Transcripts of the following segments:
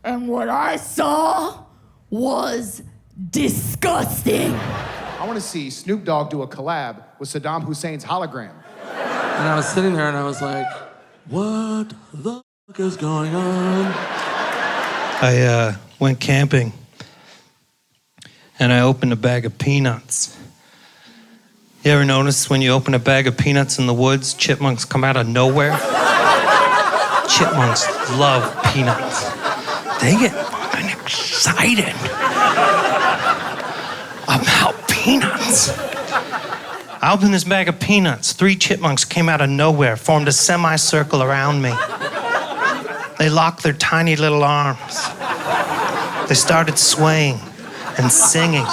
And what I saw was disgusting. I want to see Snoop Dogg do a collab with Saddam Hussein's hologram. And I was sitting there and I was like, what the fuck is going on? I went camping and I opened a bag of peanuts. You ever notice when you open a bag of peanuts in the woods, chipmunks come out of nowhere? Chipmunks love peanuts. They get fucking excited about peanuts. I opened this bag of peanuts. 3 chipmunks came out of nowhere, formed a semicircle around me. They locked their tiny little arms. They started swaying and singing.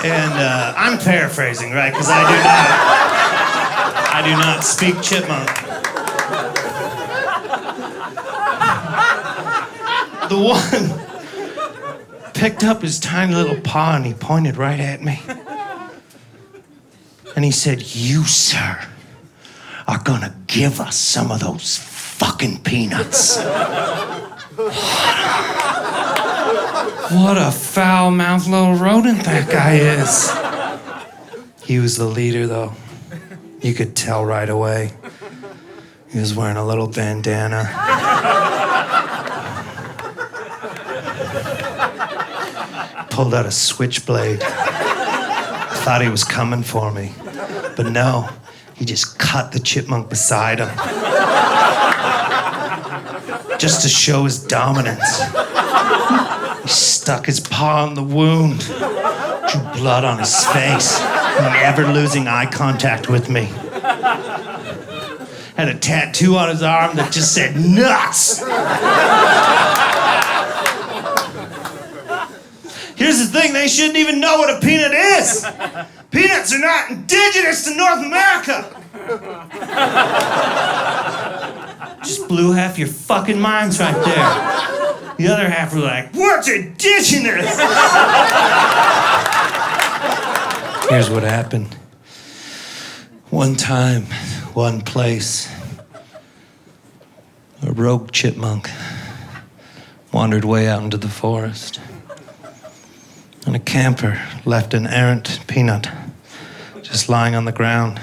And I'm paraphrasing, right? Because I do not speak chipmunk. The one picked up his tiny little paw and he pointed right at me. And he said, "You, sir, are gonna give us some of those fucking peanuts." What a foul-mouthed little rodent that guy is. He was the leader, though. You could tell right away. He was wearing a little bandana. Pulled out a switchblade. I thought he was coming for me. But no, he just cut the chipmunk beside him. Just to show his dominance. He stuck his paw on the wound, drew blood on his face, never losing eye contact with me. Had a tattoo on his arm that just said, "Nuts!" Here's the thing, they shouldn't even know what a peanut is. Peanuts are not indigenous to North America. Just blew half your fucking minds right there. The other half were like, "What's indigenous?" Here's what happened. One time, one place, a rogue chipmunk wandered way out into the forest. And a camper left an errant peanut just lying on the ground.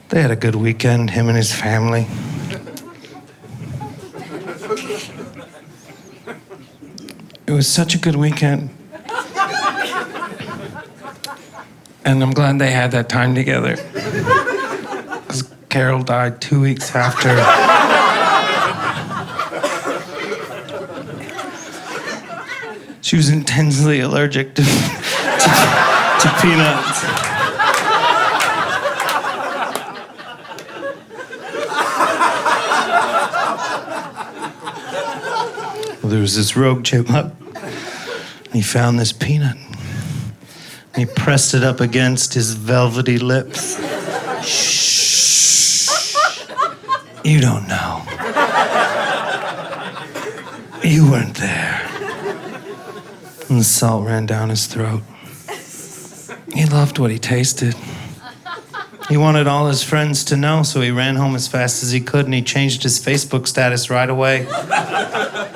They had a good weekend, him and his family. It was such a good weekend. And I'm glad they had that time together. Because Carol died 2 weeks after. She was intensely allergic to peanuts. Well, there was this rogue chipmunk. He found this peanut. He pressed it up against his velvety lips. Shh. You don't know. You weren't there. And the salt ran down his throat. He loved what he tasted. He wanted all his friends to know, so he ran home as fast as he could, and he changed his Facebook status right away. He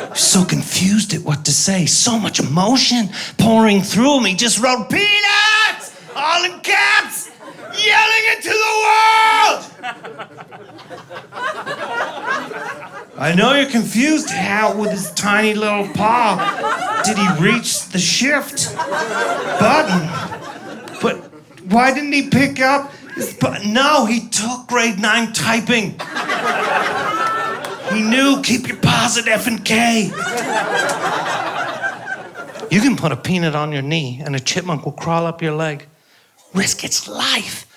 was so confused at what to say, so much emotion pouring through him. He just wrote, "Peanuts!" all in caps, yelling it to the world! I know you're confused. How, with his tiny little paw, did he reach the shift button? But why didn't he pick up his button? No, he took grade 9 typing. He knew, keep your paws at F and K. You can put a peanut on your knee and a chipmunk will crawl up your leg. Risk its life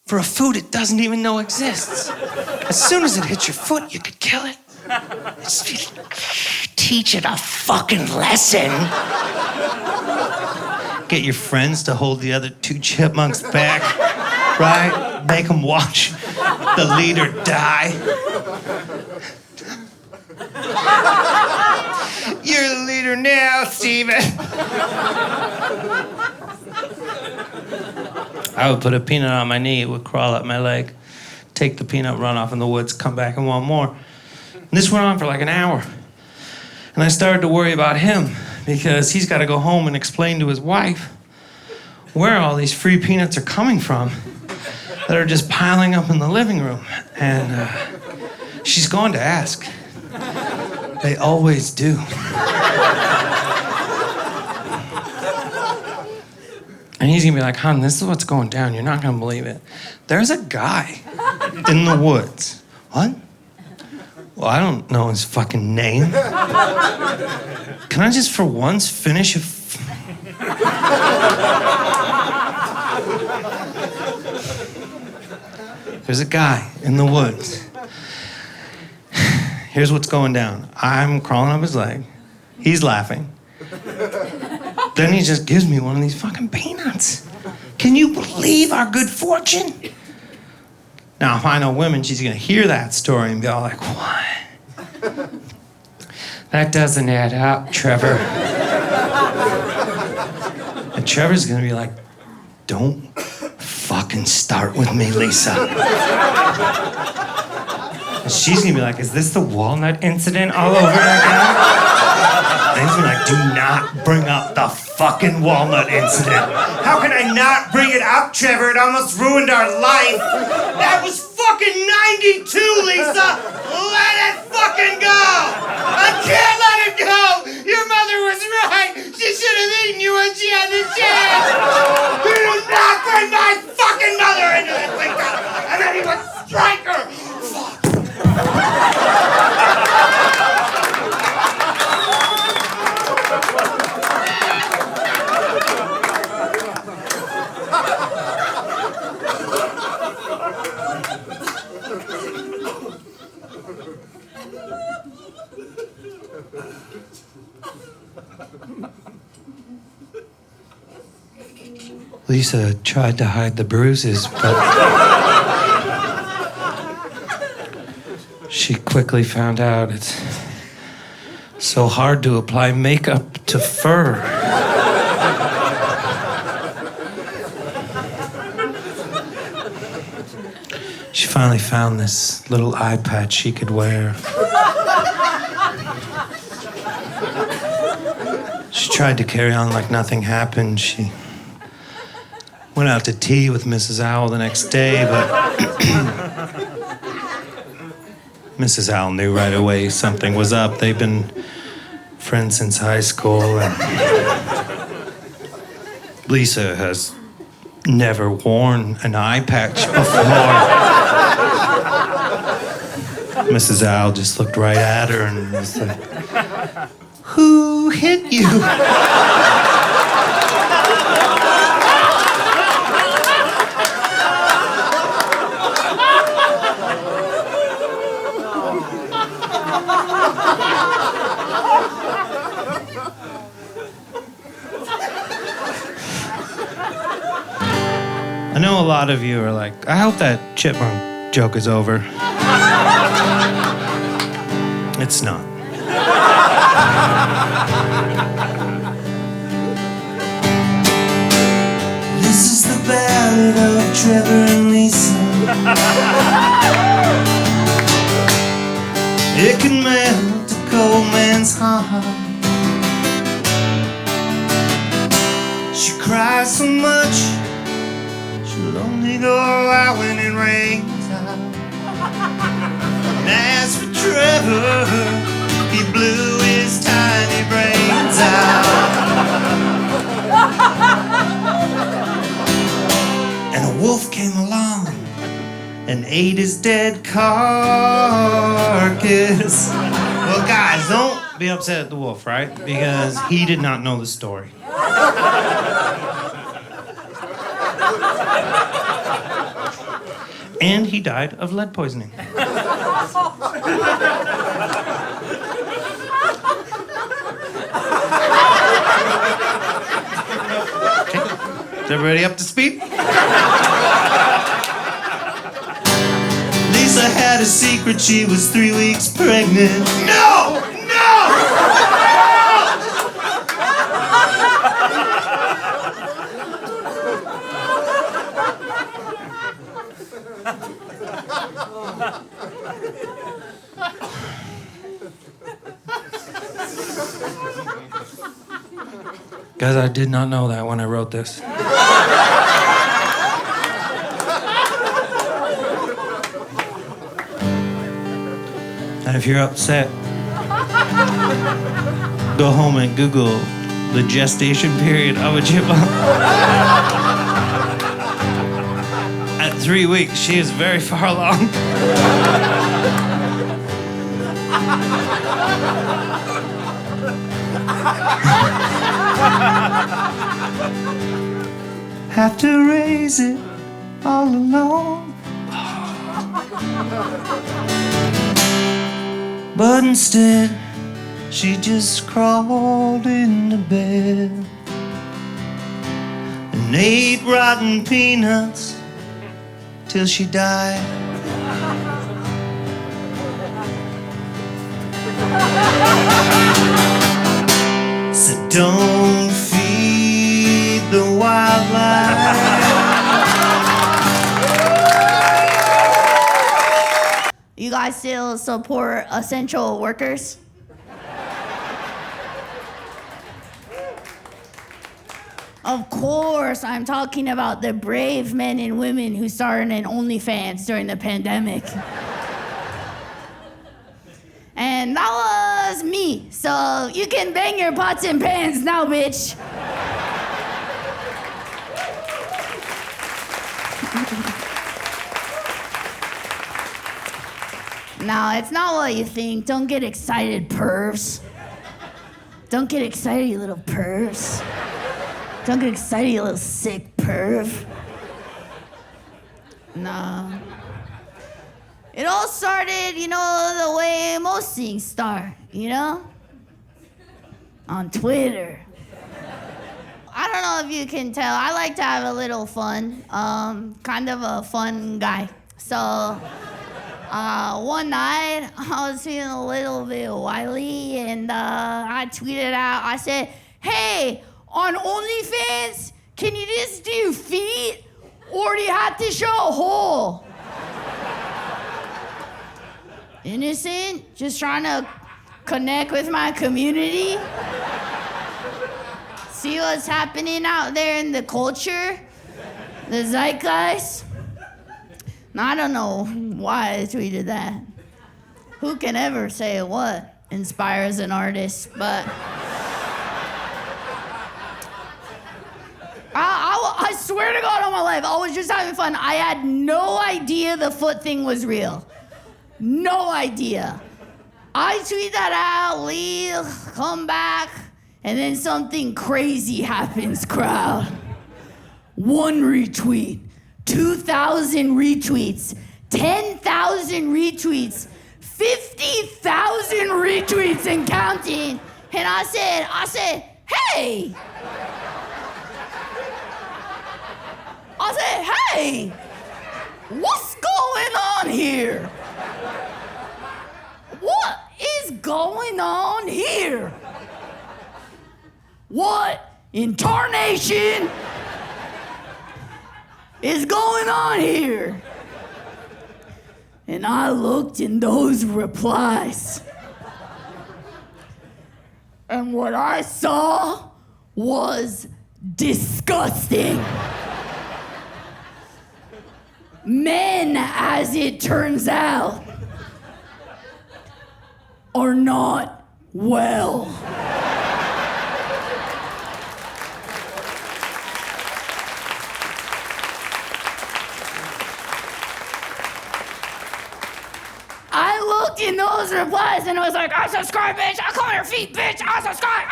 for a food it doesn't even know exists. As soon as it hits your foot, you could kill it. Teach it a fucking lesson. get your friends to hold the other two chipmunks back, right? Make them watch the leader die. You're the leader now, Steven. I would put a peanut on my knee, it would crawl up my leg, take the peanut, run off in the woods, come back and want more. And this went on for like an hour. And I started to worry about him because he's got to go home and explain to his wife where all these free peanuts are coming from that are just piling up in the living room. And she's going to ask. They always do. And he's gonna be like, hon, this is what's going down. You're not gonna believe it. There's a guy in the woods. What? Well, I don't know his fucking name. Can I just for once finish There's a guy in the woods. Here's what's going down. I'm crawling up his leg. He's laughing. Then he just gives me one of these fucking peanuts. Can you believe our good fortune? Now, if I know women, she's gonna hear that story and be all like, what? That doesn't add up, Trevor. And Trevor's gonna be like, don't fucking start with me, Lisa. And she's gonna be like, is this the walnut incident all over again? And he's gonna be like, do not bring up the fucking walnut incident. How can I not bring it up, Trevor? It almost ruined our life. That was fucking 92, Lisa! Let it fucking go! I can't let it go! Your mother was right! She should have eaten you when she had the chance! You do not bring my fucking mother into this, Lisa! And then he would strike her! Fuck. Lisa tried to hide the bruises, but she quickly found out it's so hard to apply makeup to fur. She finally found this little eye patch she could wear. She tried to carry on like nothing happened. She went out to tea with Mrs. Owl the next day, but Mrs. Owl knew right away something was up. They've been friends since high school, and Lisa has never worn an eye patch before. Mrs. Owl just looked right at her and was like, who hit you? I know a lot of you are like, I hope that chipmunk joke is over. It's not. This is the ballad of Trevor and Lisa. It can melt a cold man's heart. She cries so much, she'll only go out when it rains out. And as for Trevor, he blew his tiny brains out. And a wolf came along and ate his dead carcass. Well, guys, don't be upset at the wolf, right? Because he did not know the story. And he died of lead poisoning. Is everybody up to speed? Lisa had a secret, she was 3 weeks pregnant. No! Guys, I did not know that when I wrote this. And if you're upset, go home and Google the gestation period of a chipmunk. At 3 weeks, she is very far along. Have to raise it all alone. But instead, she just crawled into bed and ate rotten peanuts till she died. So don't feed the wildlife. You guys still support essential workers? Of course, I'm talking about the brave men and women who started an OnlyFans during the pandemic. And that was me. So you can bang your pots and pans now, bitch. No, it's not what you think. Don't get excited, pervs. Don't get excited, you little pervs. Don't get excited, you little sick perv. No. It all started, the way most things start, On Twitter. I don't know if you can tell. I like to have a little fun. Kind of a fun guy. So, one night, I was feeling a little bit wily, and I tweeted out, I said, hey, on OnlyFans, can you just do feet, or do you have to show a hole? Innocent, just trying to connect with my community. See what's happening out there in the culture, the zeitgeist. Now, I don't know why I tweeted that. Who can ever say what inspires an artist, but I swear to God on my life, I was just having fun. I had no idea the foot thing was real. No idea. I tweet that out, leave, come back, and then something crazy happens, crowd. 1 retweet, 2,000 retweets, 10,000 retweets, 50,000 retweets and counting. And I said, hey. I said, hey, what's going on here? What is going on here? What in tarnation is going on here? And I looked in those replies, and what I saw was disgusting. Men, as it turns out, are not well. I looked in those replies and I was like, I subscribe, bitch. I come on your feet, bitch. I subscribe.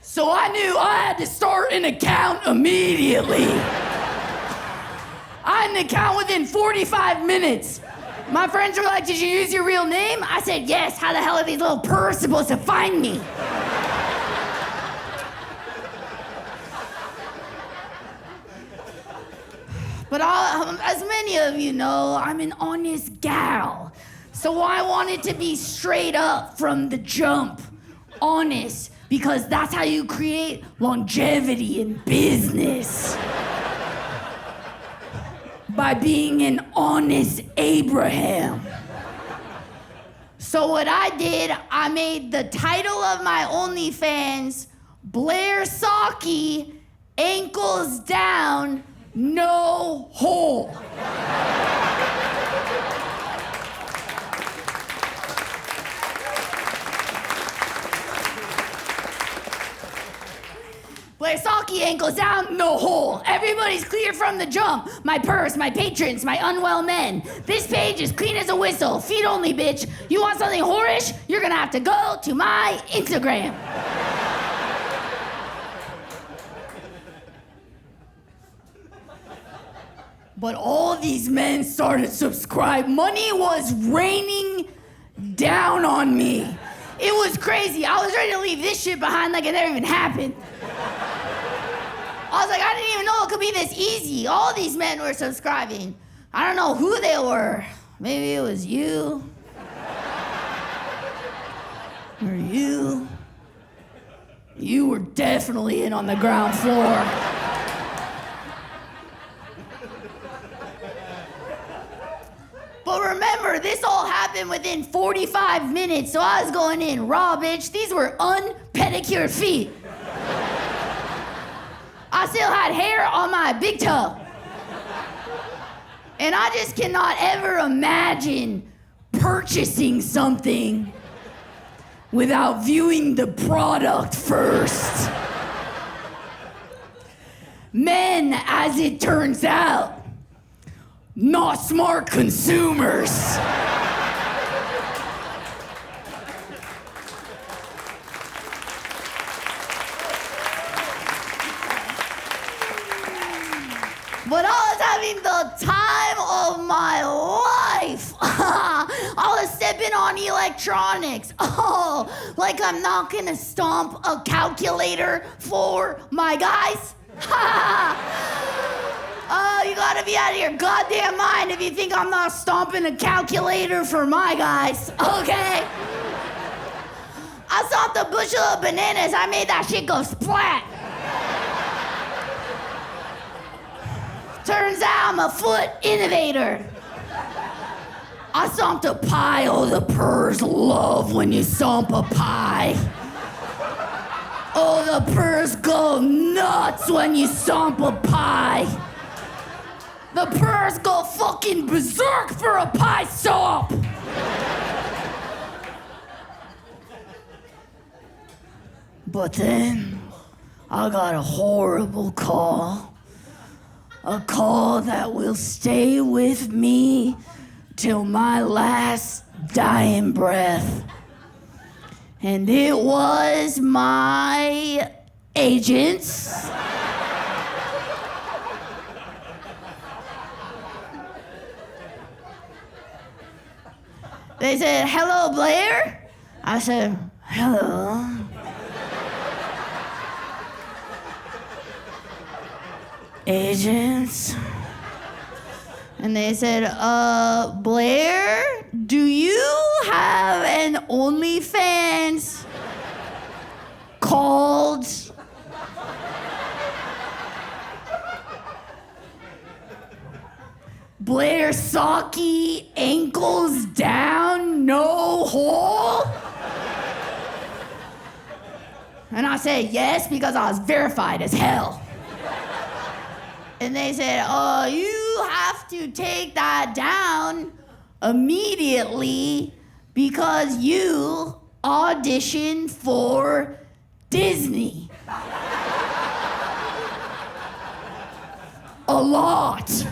So I knew I had to start an account immediately. I had an account within 45 minutes. My friends were like, did you use your real name? I said, yes. How the hell are these little pervs supposed to find me? But as many of you know, I'm an honest gal. So I wanted to be straight up from the jump. Honest, because that's how you create longevity in business. By being an honest Abraham. So what I did, I made the title of my OnlyFans, Blair Socci, ankles down, no hole. Blair Socci, ankles down, no hole. Everybody's clear from the jump. My purse, my patrons, my unwell men. This page is clean as a whistle. Feet only, bitch. You want something whorish? You're gonna have to go to my Instagram. But all these men started subscribing. Money was raining down on me. It was crazy. I was ready to leave this shit behind like it never even happened. I was like, I didn't even know it could be this easy. All these men were subscribing. I don't know who they were. Maybe it was you. Or you. You were definitely in on the ground floor. But remember, this all happened within 45 minutes, so I was going in raw, bitch. These were unpedicured feet. I still had hair on my big toe. And I just cannot ever imagine purchasing something without viewing the product first. Men, as it turns out, not smart consumers. But I was having the time of my life. I was stepping on electronics. Oh, like I'm not gonna stomp a calculator for my guys. Oh, you gotta be out of your goddamn mind if you think I'm not stomping a calculator for my guys, okay? I stomped a bushel of bananas, I made that shit go splat. Turns out I'm a foot innovator. I stomped a pie. Oh, the purrs love when you stomp a pie. Oh, the purrs go nuts when you stomp a pie. The purrs go fucking berserk for a pie stomp. But then I got a horrible call. A call that will stay with me till my last dying breath. And it was my agents. They said, hello, Blair? I said, hello. Agents. And they said, Blair, do you have an OnlyFans called Blair Socci, ankles down, no hole? And I said yes, because I was verified as hell. And they said, oh, you have to take that down immediately because you auditioned for Disney. A lot.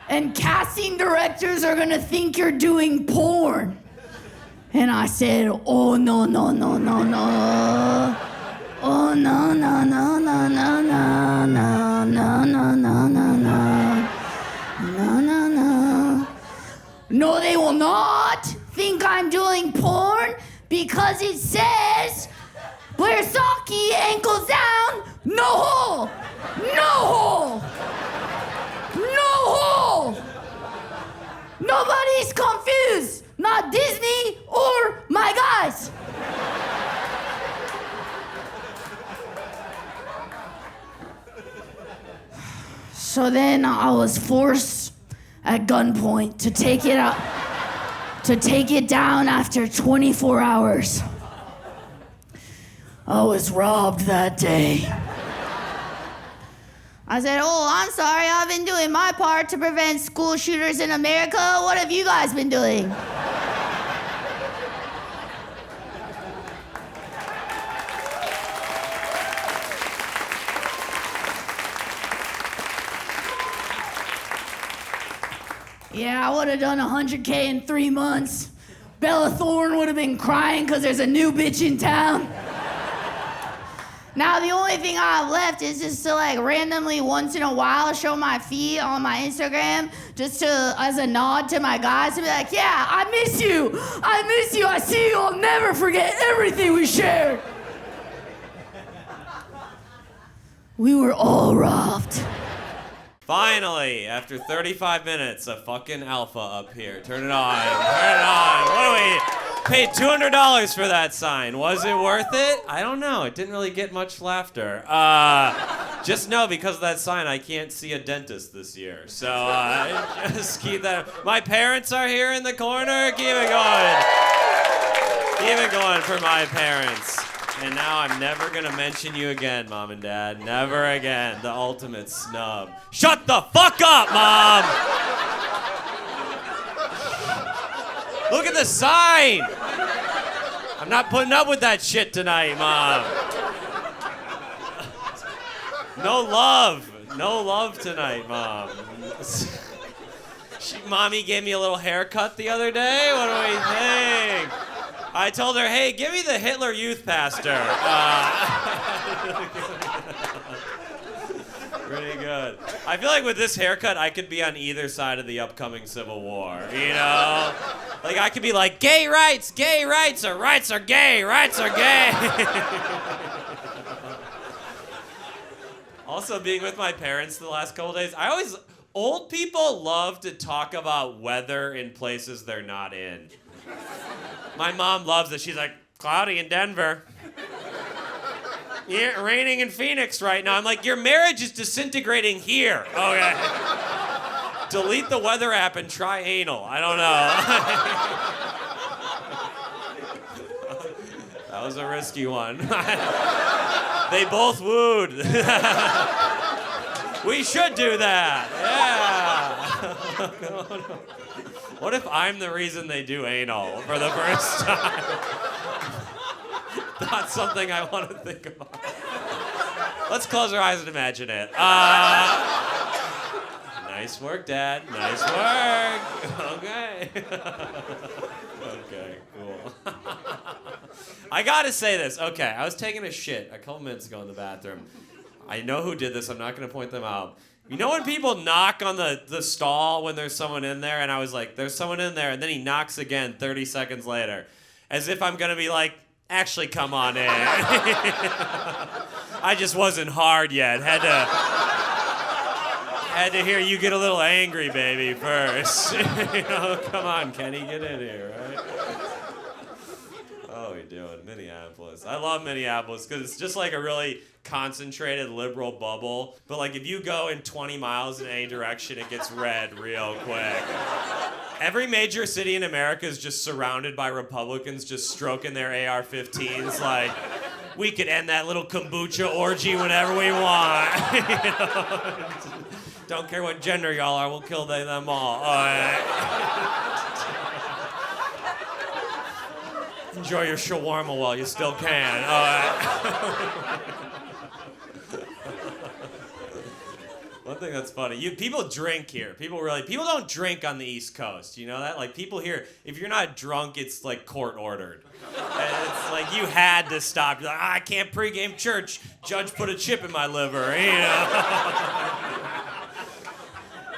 And casting directors are gonna think you're doing porn. And I said, oh, no, no, no, no, no. Oh, no, no, no, no, no, no, no, no, no, no, no, no. No, no, no. No, they will not think I'm doing porn because it says Blair Socci, ankles down, no hole, no hole, no hole. Nobody's confused, not Disney or my guys. So then I was forced at gunpoint to take it down after 24 hours. I was robbed that day. I said, oh, I'm sorry, I've been doing my part to prevent school shooters in America. What have you guys been doing? Yeah, I would have done 100K in 3 months. Bella Thorne would have been crying because there's a new bitch in town. Now the only thing I have left is just to like randomly once in a while show my feet on my Instagram just to as a nod to my guys to be like, yeah, I miss you. I see you. I'll never forget everything we shared. We were all robbed. Finally, after 35 minutes, a fucking alpha up here. Turn it on. Turn it on. What do we paid $200 for that sign? Was it worth it? I don't know. It didn't really get much laughter. Just know because of that sign, I can't see a dentist this year. So just keep that. My parents are here in the corner. Keep it going. Keep it going for my parents. And now I'm never gonna mention you again, Mom and Dad. Never again. The ultimate snub. Shut the fuck up, Mom! Look at the sign! I'm not putting up with that shit tonight, Mom. No love. No love tonight, Mom. Mommy gave me a little haircut the other day. What do we think? I told her, hey, give me the Hitler Youth Pastor. Pretty good. I feel like with this haircut, I could be on either side of the upcoming Civil War, you know? Like, I could be like, gay rights, or rights are gay, rights are gay. Also, being with my parents the last couple days, old people love to talk about weather in places they're not in. My mom loves it. She's like, cloudy in Denver. Yeah, raining in Phoenix right now. I'm like, your marriage is disintegrating here. Okay. Delete the weather app and try anal. I don't know. That was a risky one. They both wooed. We should do that. Yeah. No. What if I'm the reason they do anal for the first time? Not something I want to think about. Let's close our eyes and imagine it. Nice work, Dad. Nice work. Okay. Okay, cool. I gotta say this. Okay, I was taking a shit a couple minutes ago in the bathroom. I know who did this. I'm not gonna point them out. You know when people knock on the stall when there's someone in there, and I was like, there's someone in there, and then he knocks again 30 seconds later, as if I'm gonna be like, actually come on in. I just wasn't hard yet. Had to hear you get a little angry, baby, first. You know, come on, Kenny, get in here, right? Oh, we doing Minneapolis. I love Minneapolis because it's just like a really concentrated liberal bubble. But like if you go in 20 miles in any direction, it gets red real quick. Every major city in America is just surrounded by Republicans just stroking their AR-15s like, we could end that little kombucha orgy whenever we want. You know? Don't care what gender y'all are, we'll kill them all. All right. Enjoy your shawarma while you still can. All right. One thing that's funny, people drink here. People don't drink on the East Coast. You know that? Like people here, if you're not drunk, it's like court ordered. And it's like you had to stop. You're like, I can't pregame church. Judge put a chip in my liver. You know.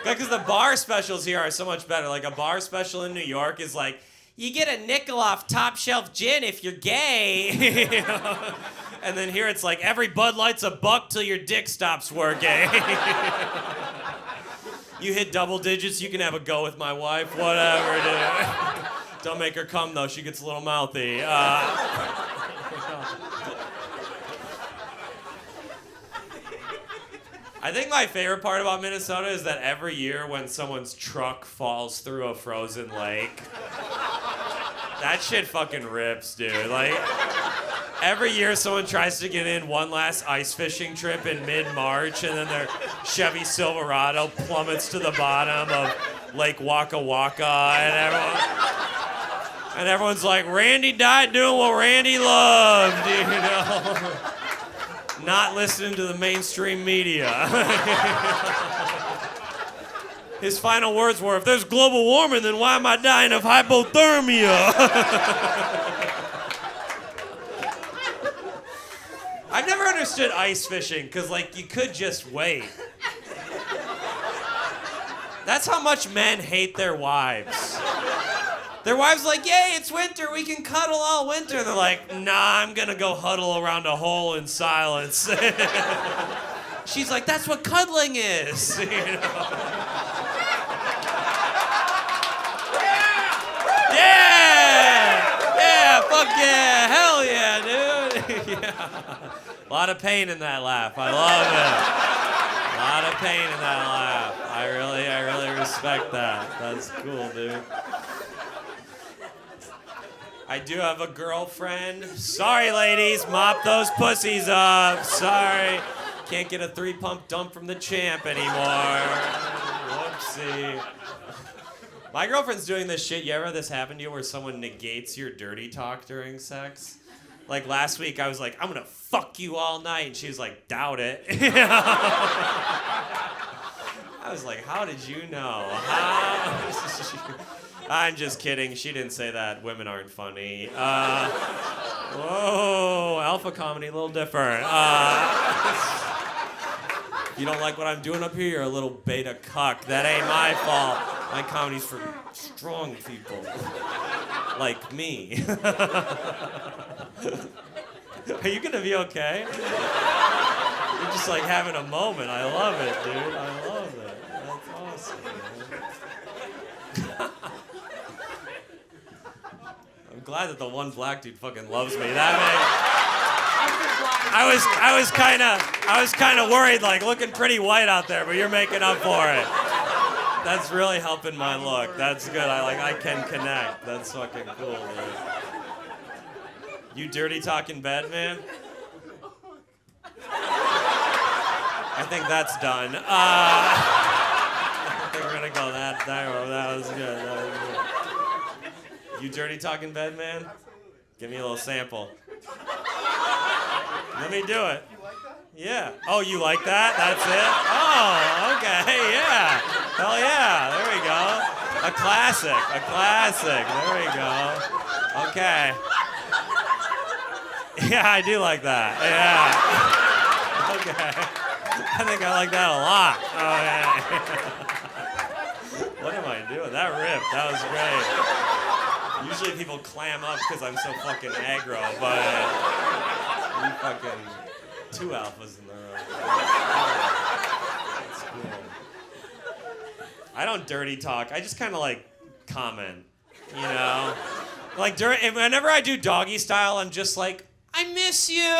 Because the bar specials here are so much better. Like a bar special in New York is like, you get a nickel off top shelf gin if you're gay. You know? And then here it's like, every Bud Light's $1 till your dick stops working. You hit double digits, you can have a go with my wife, whatever, dude. Don't make her come though, she gets a little mouthy. I think my favorite part about Minnesota is that every year when someone's truck falls through a frozen lake, that shit fucking rips, dude. Like, every year someone tries to get in one last ice fishing trip in mid-March, and then their Chevy Silverado plummets to the bottom of Lake Waka Waka, and everyone's like, Randy died doing what Randy loved, you know? Not listening to the mainstream media. His final words were, if there's global warming, then why am I dying of hypothermia? I've never understood ice fishing, because, like, you could just wait. That's how much men hate their wives. Their wives are like, yay, it's winter, we can cuddle all winter. And they're like, nah, I'm gonna go huddle around a hole in silence. She's like, that's what cuddling is. You know? Yeah, fuck yeah, hell yeah, dude. Yeah. A lot of pain in that laugh, I love it. A lot of pain in that laugh. I really respect that. That's cool, dude. I do have a girlfriend. Sorry, ladies, mop those pussies up. Sorry. Can't get a 3-pump dump from the champ anymore. Whoopsie. My girlfriend's doing this shit. You ever had this happen to you where someone negates your dirty talk during sex? Like last week, I was like, I'm gonna fuck you all night. And she was like, doubt it. I was like, how did you know? I'm just kidding. She didn't say that. Women aren't funny. Whoa, alpha comedy, a little different. You don't like what I'm doing up here? You're a little beta cuck. That ain't my fault. My comedy's for strong people. Like me. Are you gonna be okay? You're just like having a moment. I love it, dude. I love it. That's awesome, man. I'm glad that the one black dude fucking loves me. I was kind of worried, like looking pretty white out there, but you're making up for it. That's really helping my look. That's good. I can connect. That's fucking cool, dude. You dirty talk in bed, man? I think that's done. I think we're gonna go that was good. That was good. You dirty talk in bed, man? Give me a little sample. Let me do it. Yeah. Oh, you like that? That's it? Oh, okay, yeah. Hell yeah, there we go. A classic. There we go. Okay. Yeah, I do like that. Yeah. Okay. I think I like that a lot. Okay. What am I doing? That ripped. That was great. Usually people clam up because I'm so fucking aggro, but you fucking 2 alphas in the room. That's cool. I don't dirty talk. I just kind of like comment, you know? Like whenever I do doggy style, I'm just like, I miss you.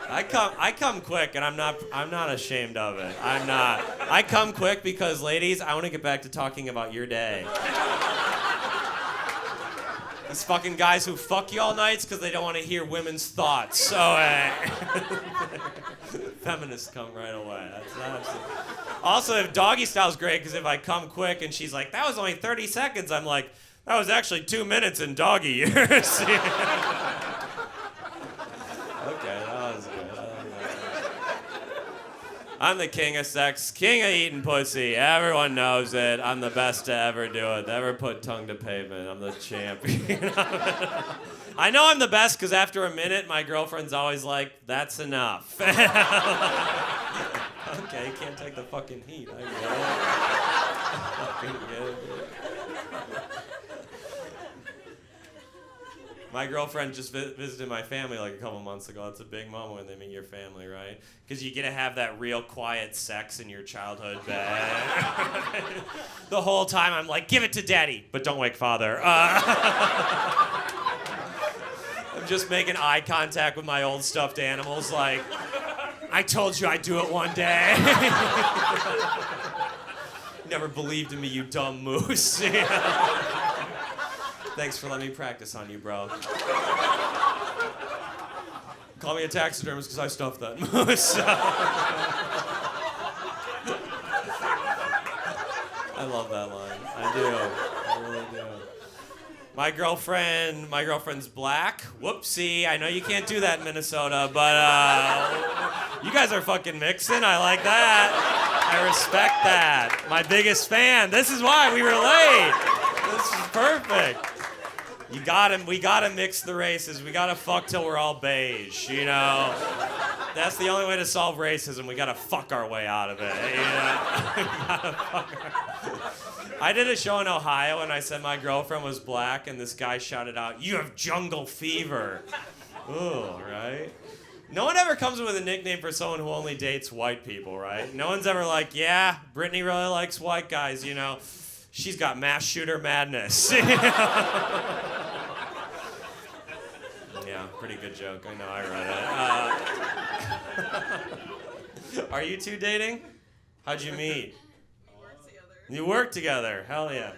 I come quick, and I'm not ashamed of it. I'm not. I come quick because, ladies, I want to get back to talking about your day. These fucking guys who fuck you all nights because they don't want to hear women's thoughts. So, feminists come right away. That's absolutely. Also, if doggy style's great, because if I come quick and she's like, that was only 30 seconds, I'm like, that was actually 2 minutes in doggy years. Okay, that was good. I'm the king of sex, king of eating pussy. Everyone knows it. I'm the best to ever do it. Ever put tongue to pavement. I'm the champion. I know I'm the best because after a minute, my girlfriend's always like, that's enough. Okay, you can't take the fucking heat. I get it. Fucking get it. My girlfriend just visited my family like a couple months ago. It's a big moment when they meet your family, right? Because you get to have that real quiet sex in your childhood bed. The whole time I'm like, give it to daddy, but don't wake father. I'm just making eye contact with my old stuffed animals like, I told you I'd do it one day. Never believed in me, you dumb moose. Thanks for letting me practice on you, bro. Call me a taxidermist because I stuffed that moose. I love that line. I do. I really do. My girlfriend's black. Whoopsie. I know you can't do that in Minnesota, but you guys are fucking mixing. I like that. I respect that. My biggest fan. This is why we relate. This is perfect. We gotta mix the races. We gotta fuck till we're all beige, you know? That's the only way to solve racism. We gotta fuck our way out of it, you know? I did a show in Ohio and I said my girlfriend was black and this guy shouted out, "You have jungle fever." Ooh, right? No one ever comes up with a nickname for someone who only dates white people, right? No one's ever like, yeah, Brittany really likes white guys, you know? She's got mass shooter madness. Yeah, pretty good joke. I know, I read it. Are you two dating? How'd you meet? We work together. You work together? Hell yeah.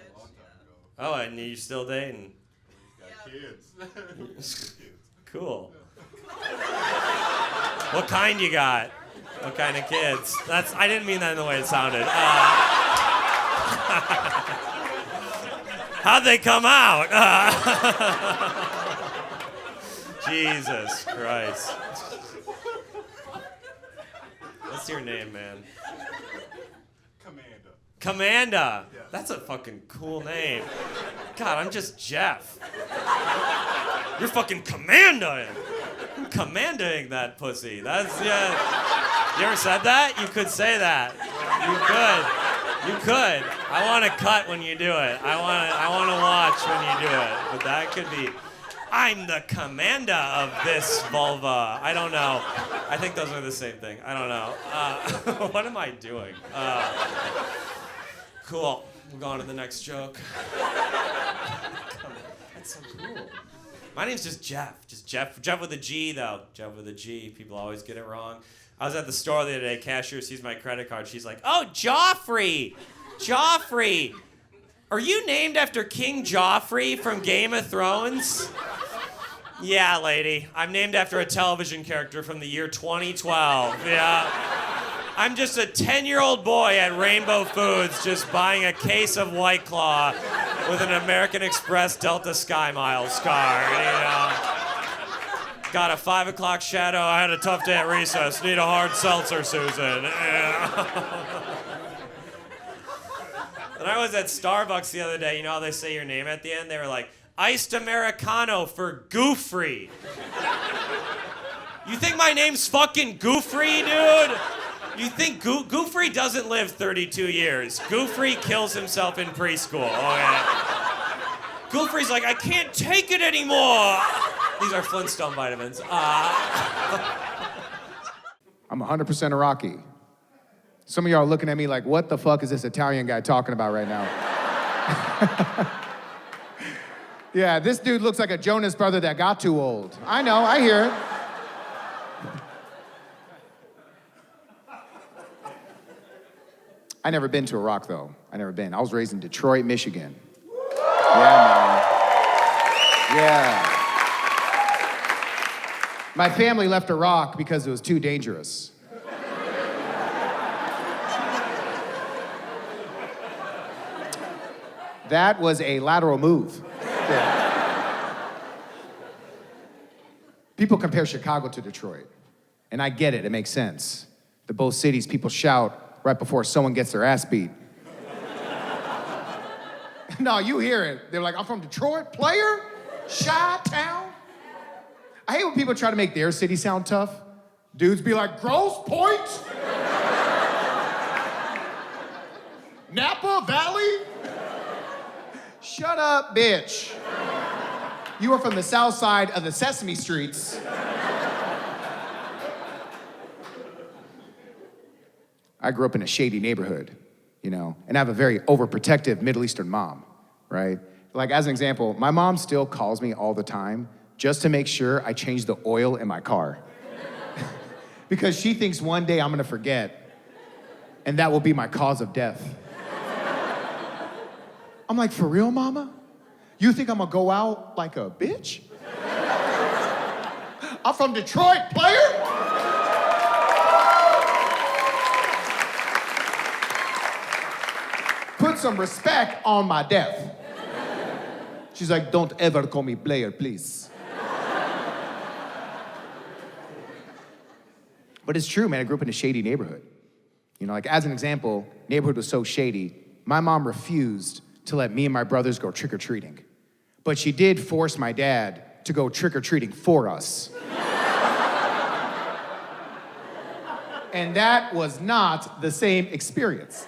Oh, and you still dating? Kids. Cool. What kind you got? What kind of kids? I didn't mean that in the way it sounded. How'd they come out? Jesus Christ. What's your name, man? Commanda. Yeah. That's a fucking cool name. God, I'm just Jeff. You're fucking commandoing. I'm commandoing that pussy. That's, yeah. You ever said that? You could say that. You could. I want to cut when you do it. I want to watch when you do it. But that could be, I'm the commander of this vulva. I don't know. I think those are the same thing. I don't know. What am I doing? Cool. We'll go on to the next joke. That's so cool. My name's just Jeff. Just Jeff. Jeff with a G, though. Jeff with a G. People always get it wrong. I was at the store the other day. Cashier sees my credit card. She's like, "Oh, Geoffrey. Geoffrey. Are you named after King Geoffrey from Game of Thrones?" "Yeah, lady. I'm named after a television character from the year 2012. Yeah. I'm just a 10-year-old boy at Rainbow Foods just buying a case of White Claw with an American Express Delta Sky Miles card, you know. Got a 5 o'clock shadow. I had a tough day at recess. Need a hard seltzer, Susan." Yeah. And I was at Starbucks the other day. You know how they say your name at the end? They were like, "Iced Americano for Goofrey." You think my name's fucking Goofrey, dude? You think Goofrey doesn't live 32 years. Goofrey kills himself in preschool. Okay. Goofrey's like, "I can't take it anymore." These are Flintstone vitamins. I'm 100% Iraqi. Some of y'all are looking at me like, what the fuck is this Italian guy talking about right now? Yeah, this dude looks like a Jonas brother that got too old. I know, I hear it. I never been to Iraq, though. I was raised in Detroit, Michigan. Yeah, man. Yeah. My family left Iraq because it was too dangerous. That was a lateral move. Yeah. People compare Chicago to Detroit, and I get it, it makes sense. The both cities people shout right before someone gets their ass beat. No, you hear it. They're like, I'm from Detroit, player, Chi-town. I hate when people try to make their city sound tough. Dudes be like, Grosse Point? Napa Valley? Shut up, bitch. You are from the south side of the Sesame Streets. I grew up in a shady neighborhood, you know, and I have a very overprotective Middle Eastern mom, right? Like, as an example, my mom still calls me all the time just to make sure I change the oil in my car. Because she thinks one day I'm gonna forget, and that will be my cause of death. I'm like, for real, mama? You think I'm gonna go out like a bitch? I'm from Detroit, player! Put some respect on my death. She's like, don't ever call me Blair, please. But it's true, man. I grew up in a shady neighborhood. You know, like, as an example, neighborhood was so shady, my mom refused to let me and my brothers go trick-or-treating. But she did force my dad to go trick-or-treating for us. And that was not the same experience.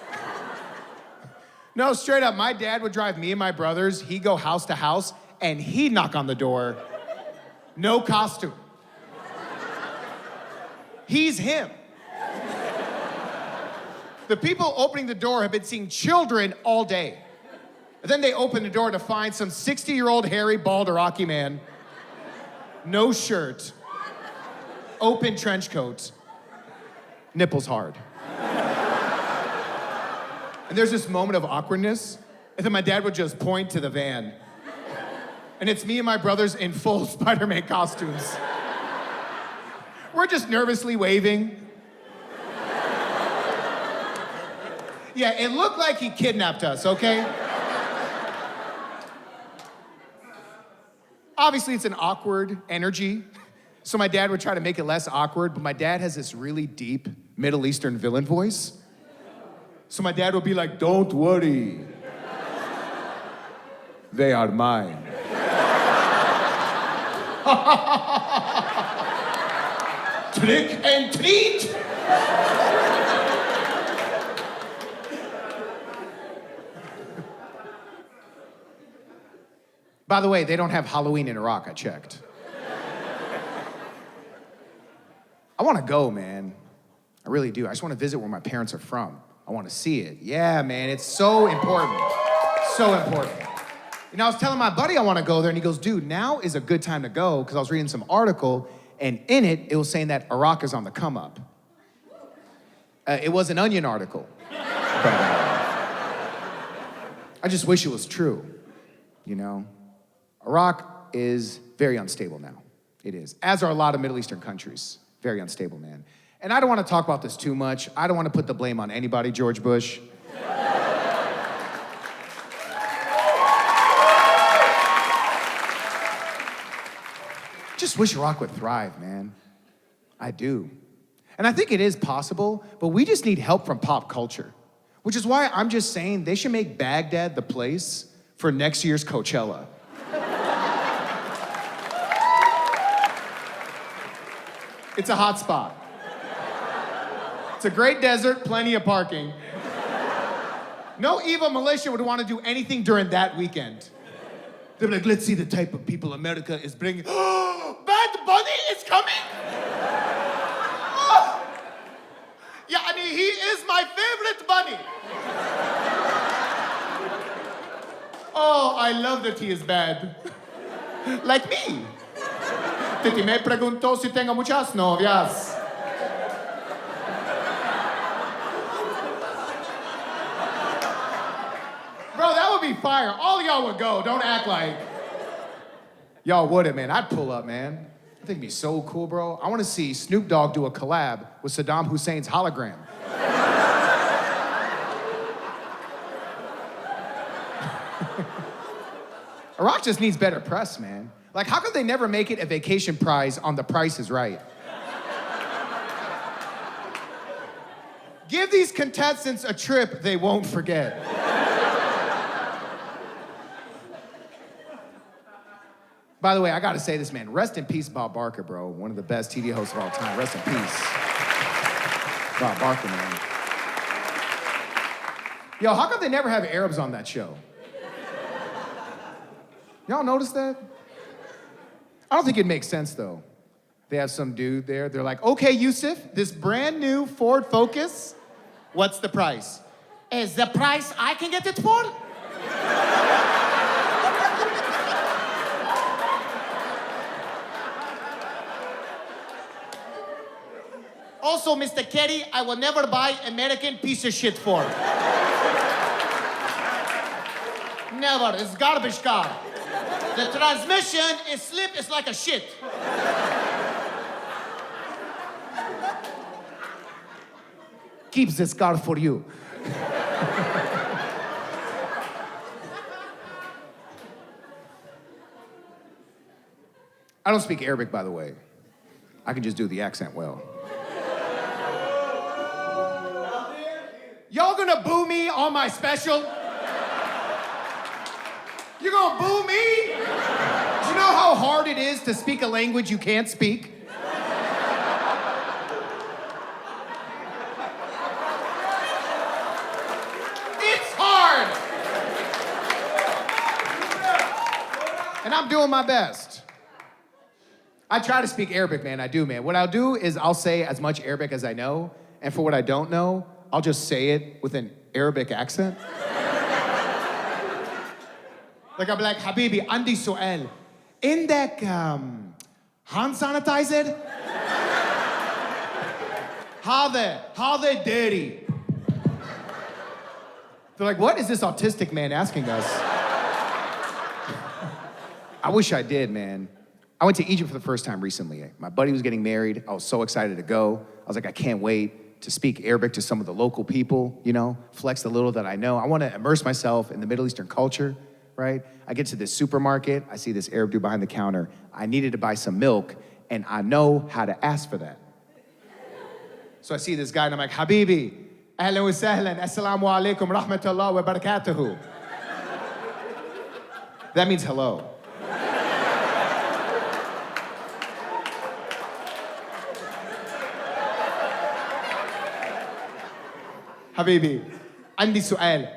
No, straight up, my dad would drive me and my brothers, he'd go house to house, and he'd knock on the door, no costume. He's him. The people opening the door have been seeing children all day. And then they open the door to find some 60-year-old hairy, bald Iraqi man, no shirt, open trench coat, nipples hard. And there's this moment of awkwardness, and then my dad would just point to the van. And it's me and my brothers in full Spider-Man costumes. We're just nervously waving. Yeah, it looked like he kidnapped us, okay? Obviously, it's an awkward energy, so my dad would try to make it less awkward, but my dad has this really deep Middle Eastern villain voice. So my dad would be like, don't worry. They are mine. Trick and treat. By the way, they don't have Halloween in Iraq, I checked. I want to go, man. I really do. I just want to visit where my parents are from. I want to see it. Yeah, man, it's so important. So important. You know, I was telling my buddy I want to go there, and he goes, dude, now is a good time to go, because I was reading some article, and in it, it was saying that Iraq is on the come up. It was an Onion article. But, I just wish it was true, you know? Iraq is very unstable now. It is. As are a lot of Middle Eastern countries. Very unstable, man. And I don't want to talk about this too much. I don't want to put the blame on anybody, George Bush. Just wish Iraq would thrive, man. I do. And I think it is possible, but we just need help from pop culture. Which is why I'm just saying they should make Baghdad the place for next year's Coachella. It's a hot spot. It's a great desert, plenty of parking. No evil militia would want to do anything during that weekend. They'd be like, let's see the type of people America is bringing. Oh, Bad Bunny is coming? Oh. Yeah, I mean, he is my favorite bunny. Oh, I love that he is bad. Like me. Titi me preguntó si tengo muchas novias. Bro, that would be fire. All of y'all would go. Don't act like. Y'all wouldn't, man. I'd pull up, man. I think it'd be so cool, bro. I want to see Snoop Dogg do a collab with Saddam Hussein's hologram. Iraq just needs better press, man. Like, how could they never make it a vacation prize on The Price is Right? Give these contestants a trip they won't forget. By the way, I gotta say this, man. Rest in peace, Bob Barker, bro. One of the best TV hosts of all time. Rest in peace. Bob Barker, man. Yo, how come they never have Arabs on that show? Y'all notice that? I don't think it makes sense, though. They have some dude there. They're like, okay, Yusuf, this brand new Ford Focus, what's the price? Is the price I can get it for? Also, Mr. Kerry, I will never buy American piece of shit Ford. Never. It's garbage car. The transmission is slip. It's like a shit. Keeps this car for you. I don't speak Arabic, by the way. I can just do the accent well. Y'all gonna boo me on my special? You gonna boo me? Do you know how hard it is to speak a language you can't speak? It's hard! And I'm doing my best. I try to speak Arabic, man. I do, man. What I'll do is I'll say as much Arabic as I know, and for what I don't know, I'll just say it with an Arabic accent. Like I'll be like, Habibi, Andi Su'al. Indek hand sanitizer? How they dirty? They're like, what is this autistic man asking us? I wish I did, man. I went to Egypt for the first time recently. My buddy was getting married. I was so excited to go. I was like, I can't wait to speak Arabic to some of the local people, you know, flex the little that I know. I want to immerse myself in the Middle Eastern culture, right? I get to this supermarket. I see this Arab dude behind the counter. I needed to buy some milk, and I know how to ask for that. So I see this guy, and I'm like, Habibi, ahlan wa sahlan, assalamu alaikum, rahmatullah wa barakatuhu. That means hello. Habibi, Andi Su'al,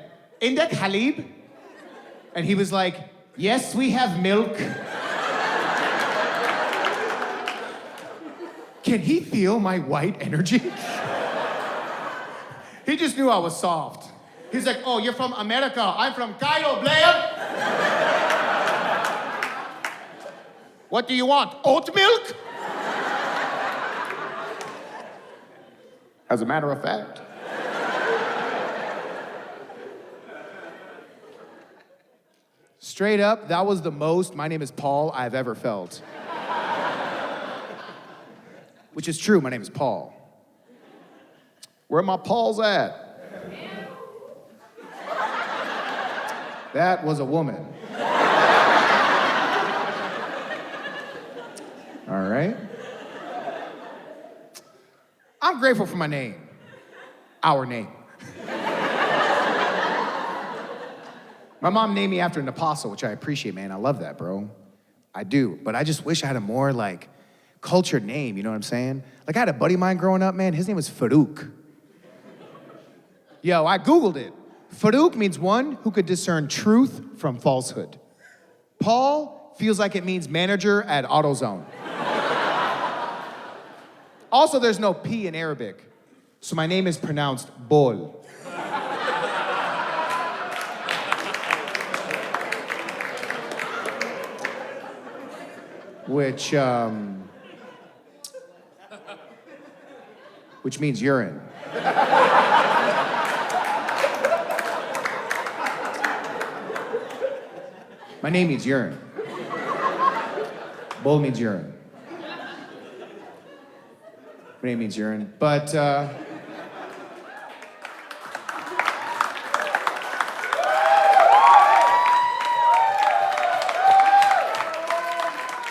Indek Halib? And he was like, yes, we have milk. Can he feel my white energy? He just knew I was soft. He's like, oh, you're from America. I'm from Cairo, Blair. What do you want? Oat milk? As a matter of fact. Straight up, that was the most my name is Paul I've ever felt. Which is true, my name is Paul. Where my Pauls at? That was a woman. All right. I'm grateful for my name. Our name. My mom named me after an apostle, which I appreciate, man. I love that, bro. I do. But I just wish I had a more, like, cultured name, you know what I'm saying? Like, I had a buddy of mine growing up, man. His name was Farouk. Yo, I Googled it. Farouk means one who could discern truth from falsehood. Paul feels like it means manager at AutoZone. Also, there's no P in Arabic, so my name is pronounced Bol. Which means urine. My name means urine. Bol means urine. My name means urine, but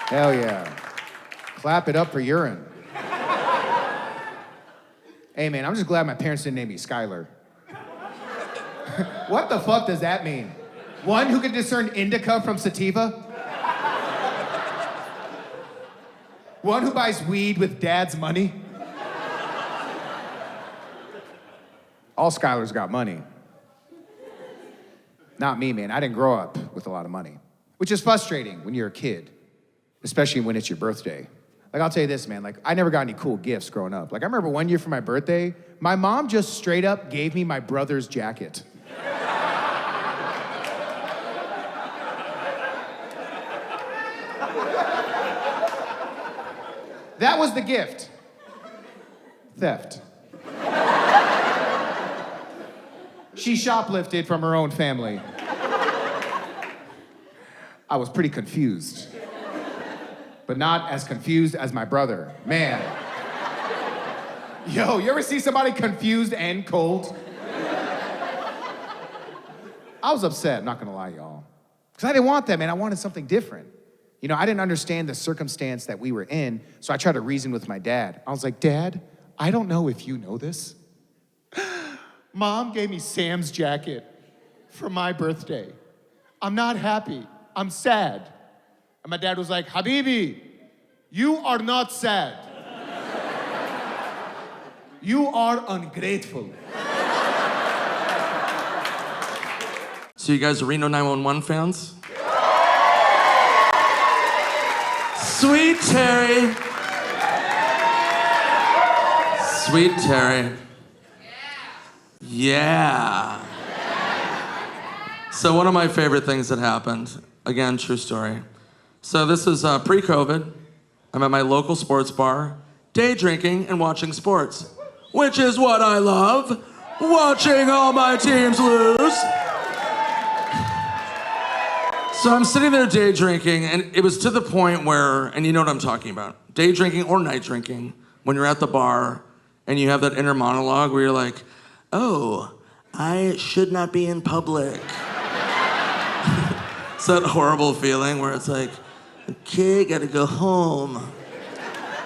hell yeah. Clap it up for urine. Hey, man, I'm just glad my parents didn't name me Skylar. What the fuck does that mean? One who can discern indica from sativa? One who buys weed with dad's money? All Skylars got money. Not me, man. I didn't grow up with a lot of money, which is frustrating when you're a kid, especially when it's your birthday. Like, I'll tell you this, man, like, I never got any cool gifts growing up. Like, I remember one year for my birthday, my mom just straight up gave me my brother's jacket. That was the gift. Theft. She shoplifted from her own family. I was pretty confused, but not as confused as my brother. Man. Yo, you ever see somebody confused and cold? I was upset, I'm not gonna lie, y'all. Because I didn't want that, man. I wanted something different. You know, I didn't understand the circumstance that we were in, so I tried to reason with my dad. I was like, Dad, I don't know if you know this. Mom gave me Sam's jacket for my birthday. I'm not happy. I'm sad. And my dad was like, Habibi, you are not sad. You are ungrateful. So you guys are Reno 911 fans? Sweet Terry. Sweet Terry. Yeah. So one of my favorite things that happened, again, true story. So this is pre-COVID. I'm at my local sports bar, day drinking and watching sports, which is what I love, watching all my teams lose. So I'm sitting there day drinking, and it was to the point where, and you know what I'm talking about, day drinking or night drinking, when you're at the bar and you have that inner monologue where you're like, oh, I should not be in public. It's that horrible feeling where it's like, okay, gotta go home.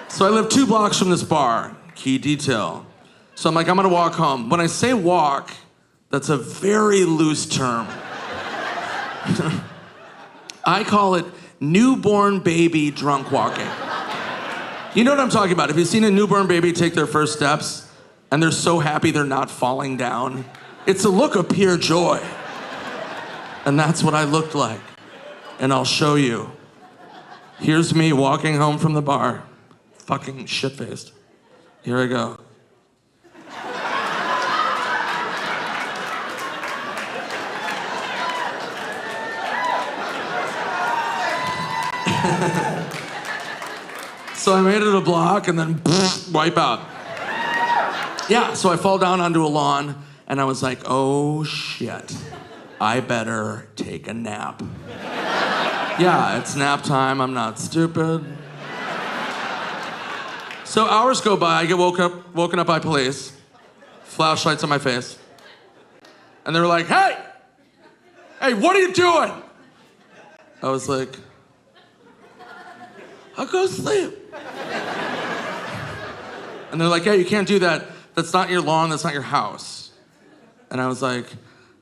So I live 2 blocks from this bar, key detail. So I'm like, I'm gonna walk home. When I say walk, that's a very loose term. I call it newborn baby drunk walking. You know what I'm talking about. Have you seen a newborn baby take their first steps and they're so happy they're not falling down? It's a look of pure joy. And that's what I looked like. And I'll show you. Here's me walking home from the bar, fucking shit-faced. Here I go. So I made it a block and then wipe out. Yeah, so I fall down onto a lawn and I was like, oh shit, I better take a nap. Yeah, it's nap time, I'm not stupid. So hours go by, I get woken up by police, flashlights on my face. And they were like, hey, what are you doing? I was like, I'll go sleep. And they're like, yeah, you can't do that. That's not your lawn, that's not your house. And I was like,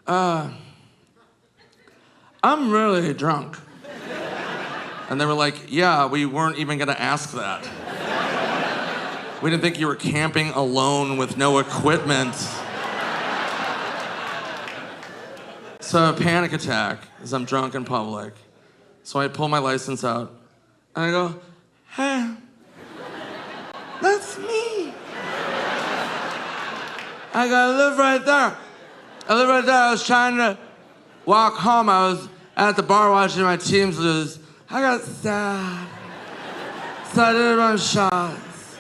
I'm really drunk. And they were like, yeah, we weren't even gonna ask that. We didn't think you were camping alone with no equipment. So I have a panic attack as I'm drunk in public. So I pull my license out and I go, hey, that's me. I go, I live right there. I was trying to walk home. I was at the bar watching my teams lose. I got sad. So I did a bunch of shots.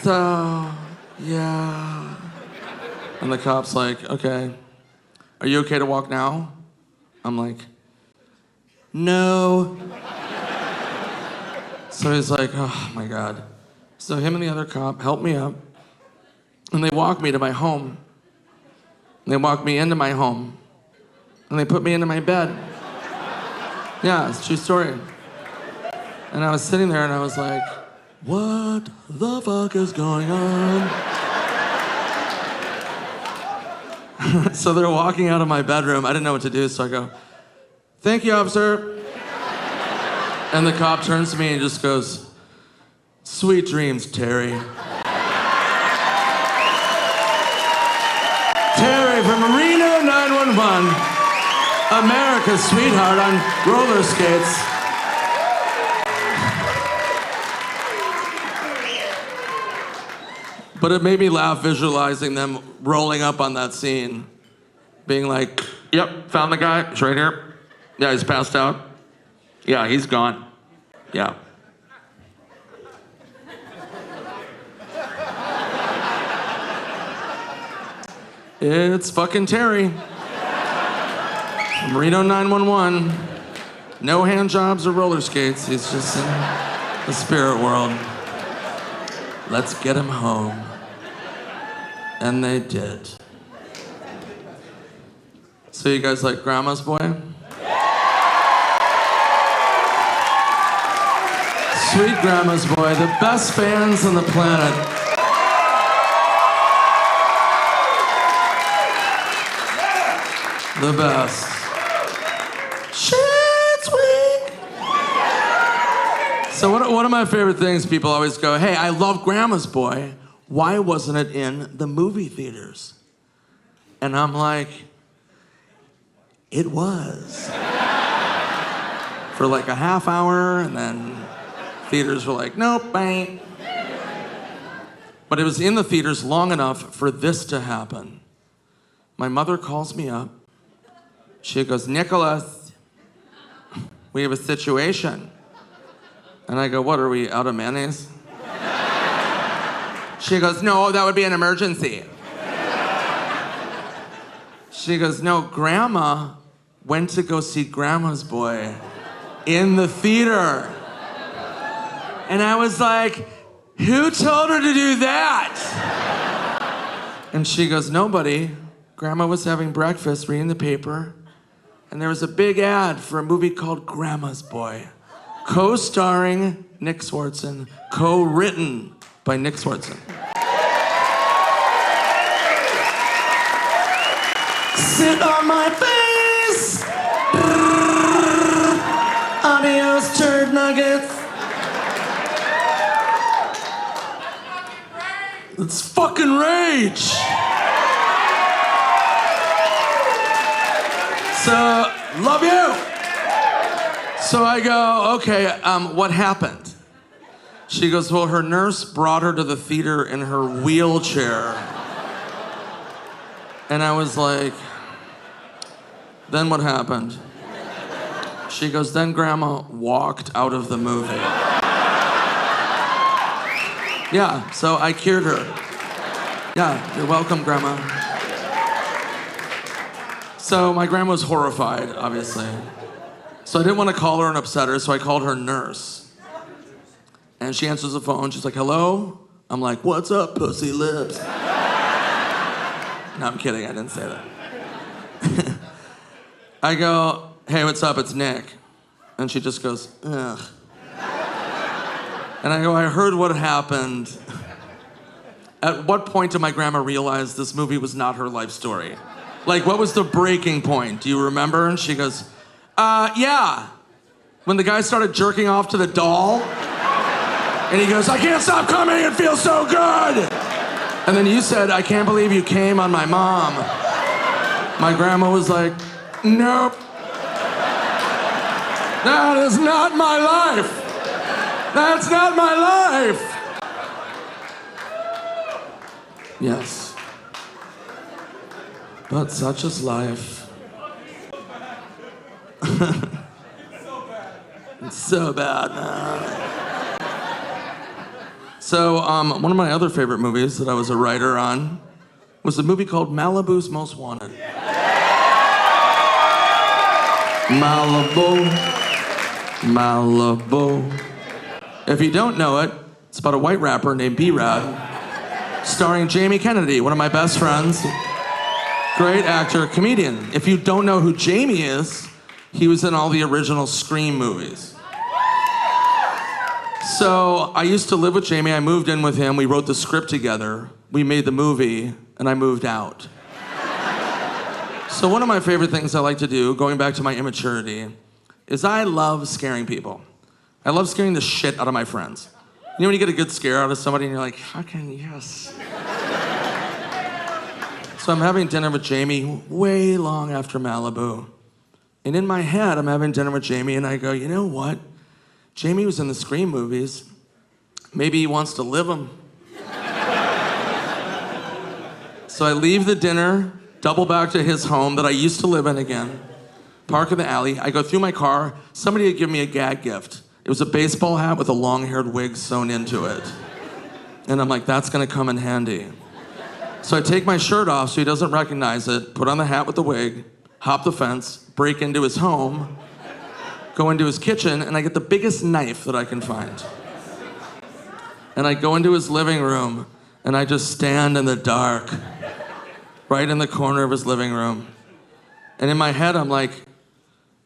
So, yeah. And the cop's like, okay, are you okay to walk now? I'm like, no. So he's like, oh my God. So him and the other cop help me up, and they walk me to my home. And they walk me into my home, and they put me into my bed. Yeah, it's a true story. And I was sitting there and I was like, what the fuck is going on? So they're walking out of my bedroom. I didn't know what to do, so I go, "Thank you, officer." And the cop turns to me and just goes, "Sweet dreams, Terry." Terry from Reno 911, America's sweetheart on roller skates. But it made me laugh visualizing them rolling up on that scene, being like, "Yep, found the guy, he's right here. Yeah, he's passed out. Yeah, he's gone. Yeah." It's fucking Terry from Reno 911. No hand jobs or roller skates. He's just in the spirit world. Let's get him home. And they did. So you guys like Grandma's Boy? Sweet Grandma's Boy, the best fans on the planet. The best. Shit's weak. So one of my favorite things, people always go, "Hey, I love Grandma's Boy. Why wasn't it in the movie theaters?" And I'm like, it was. For like a half hour, and then theaters were like, "Nope, ain't." But it was in the theaters long enough for this to happen. My mother calls me up. She goes, "Nicholas, we have a situation." And I go, "What, are we out of mayonnaise?" She goes, "No, that would be an emergency." She goes, "No, Grandma went to go see Grandma's Boy in the theater." And I was like, "Who told her to do that?" And she goes, "Nobody. Grandma was having breakfast, reading the paper, and there was a big ad for a movie called Grandma's Boy, co-starring Nick Swardson, co-written by Nick Swardson." Sit on my face. Adios, turd nuggets. It's fucking rage. So, love you. So I go, "Okay, what happened?" She goes, "Well, her nurse brought her to the theater in her wheelchair." And I was like, "Then what happened?" She goes, "Then Grandma walked out of the movie." Yeah, so I cured her. Yeah, you're welcome, Grandma. So my grandma was horrified, obviously. So I didn't want to call her and upset her, so I called her nurse. And she answers the phone. She's like, "Hello?" I'm like, "What's up, pussy lips?" No, I'm kidding. I didn't say that. I go, "Hey, what's up? It's Nick." And she just goes, "Ugh." And I go, "I heard what happened." At what point did my grandma realize this movie was not her life story? Like, what was the breaking point? Do you remember? And she goes, "Yeah. When the guy started jerking off to the doll, and he goes, 'I can't stop coming, it feels so good.' And then you said, 'I can't believe you came on my mom.'" My grandma was like, "Nope. That is not my life. That's not my life." Yes. But such is life. It's so bad, man. So, one of my other favorite movies that I was a writer on was a movie called Malibu's Most Wanted. Malibu, Malibu. If you don't know it, it's about a white rapper named B-Rad, starring Jamie Kennedy, one of my best friends. Great actor, comedian. If you don't know who Jamie is, he was in all the original Scream movies. So I used to live with Jamie. I moved in with him. We wrote the script together. We made the movie, and I moved out. So one of my favorite things I like to do, going back to my immaturity, is I love scaring people. I love scaring the shit out of my friends. You know when you get a good scare out of somebody and you're like, fucking yes. So I'm having dinner with Jamie way long after Malibu. And in my head, I'm having dinner with Jamie and I go, you know what? Jamie was in the Scream movies. Maybe he wants to live them. So I leave the dinner, double back to his home that I used to live in again, park in the alley. I go through my car. Somebody had given me a gag gift. It was a baseball hat with a long-haired wig sewn into it. And I'm like, that's gonna come in handy. So I take my shirt off so he doesn't recognize it, put on the hat with the wig, hop the fence, break into his home, go into his kitchen, and I get the biggest knife that I can find. And I go into his living room, and I just stand in the dark, right in the corner of his living room. And in my head, I'm like,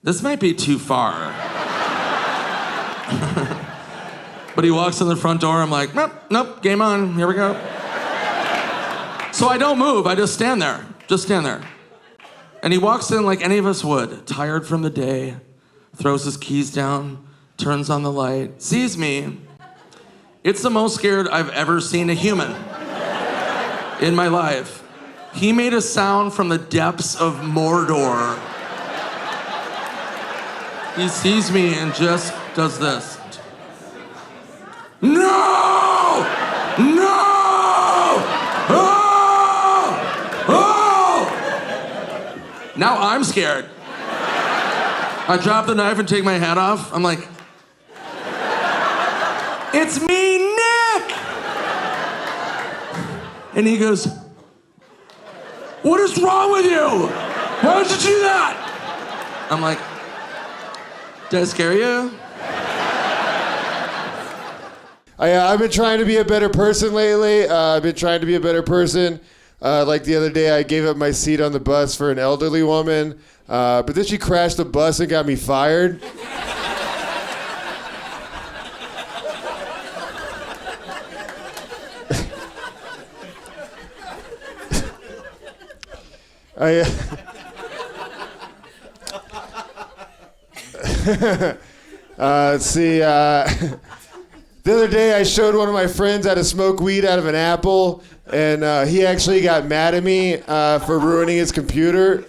this might be too far. But he walks in the front door, I'm like, nope, game on, here we go. So I don't move, I just stand there. And he walks in like any of us would, tired from the day, throws his keys down, turns on the light, sees me. It's the most scared I've ever seen a human in my life. He made a sound from the depths of Mordor. He sees me and just does this. No! No! Oh! Oh! Now I'm scared. I drop the knife and take my hat off. I'm like, it's me, Nick! And he goes, what is wrong with you? Why did you do that? I'm like, did I scare you? I've been trying to be a better person lately. Like the other day, I gave up my seat on the bus for an elderly woman, but then she crashed the bus and got me fired. Let's see. The other day, I showed one of my friends how to smoke weed out of an apple, and he actually got mad at me for ruining his computer.